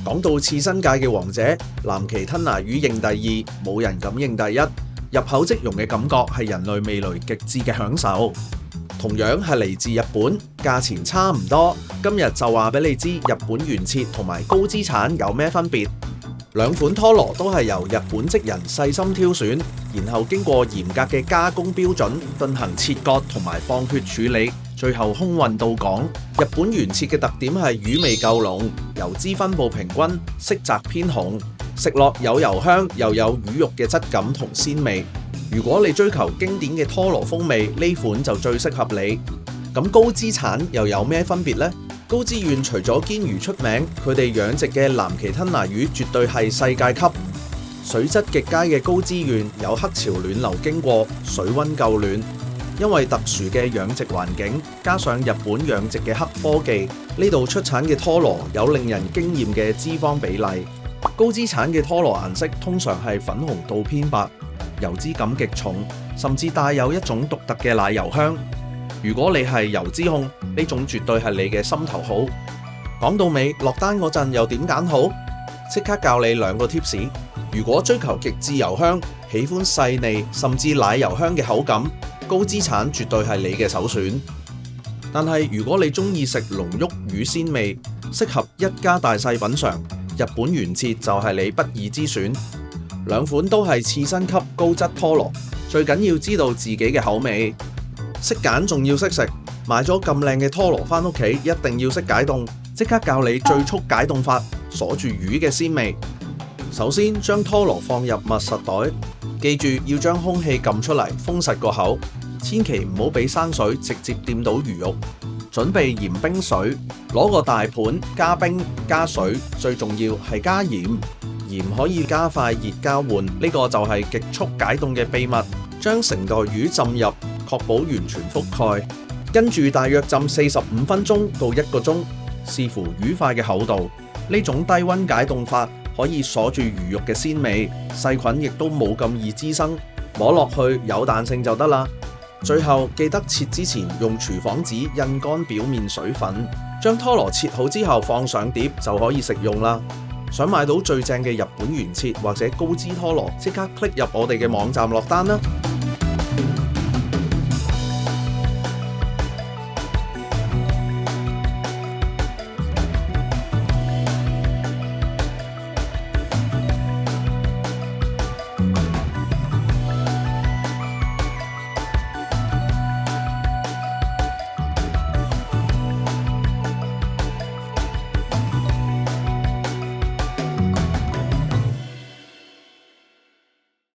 講到刺身界嘅王者，藍鰭吞拿魚認第二，冇人敢認第一。入口即溶嘅感覺係人類味蕾極致嘅享受。同樣係嚟自日本，價錢差唔多。今日就話俾你知日本原切同埋高資產有咩分別。兩款拖羅都係由日本職人細心挑選，然後經過嚴格嘅加工標準進行切割同埋放血處理，最後空運到港。日本原切嘅特點係魚味夠濃，油脂分佈平均，色澤偏紅，食落有油香又有魚肉嘅質感同鮮味。如果你追求經典嘅拖羅風味，呢款就最適合你。咁高資產又有咩分別呢？高知縣除咗堅魚出名，佢哋養殖嘅藍鰭吞拿魚絕對係世界級。水質極佳嘅高知縣有黑潮暖流經過，水溫夠暖。因為特殊嘅養殖環境，加上日本養殖嘅黑科技，呢度出產嘅拖羅有令人驚豔嘅脂肪比例。高資產嘅拖羅顏色通常係粉紅到偏白，油脂感極重，甚至帶有一種獨特嘅奶油香。如果你係油脂控，呢種絕對係你嘅心頭好。講到尾，落單嗰陣又點揀好？即刻教你兩個 tips。如果追求極致油香，喜歡細膩甚至奶油香嘅口感，高資產絕對係你嘅首選。但係如果你中意食濃郁魚鮮味，適合一家大細品嚐，日本原切就係你不二之選。兩款都係刺身級高質拖羅，最緊要知道自己嘅口味。識揀仲要識食，買咗咁靚嘅拖羅返屋企，一定要識解凍。即刻教你最速解凍法，鎖住魚嘅鮮味。首先將拖羅放入密實袋，記住要將空氣撳出嚟，封實個口，千祈唔好俾生水直接掂到魚肉。準備鹽冰水，攞個大盤加冰加水，最重要係加鹽。鹽可以加快熱交換，呢個就係極速解凍嘅秘密。將成袋魚浸入，確保完全覆蓋，跟住大約浸45分鐘到1個鐘，視乎魚塊嘅厚度。呢種低溫解凍法可以鎖住魚肉嘅鮮味，細菌亦都冇咁易滋生，摸落去有彈性就得啦。最後記得切之前用廚房紙印乾表面水分，將拖羅切好之後放上碟就可以食用啦。想買到最正嘅日本原切或者高脂拖羅，即刻 click 入我哋嘅網站落單啦！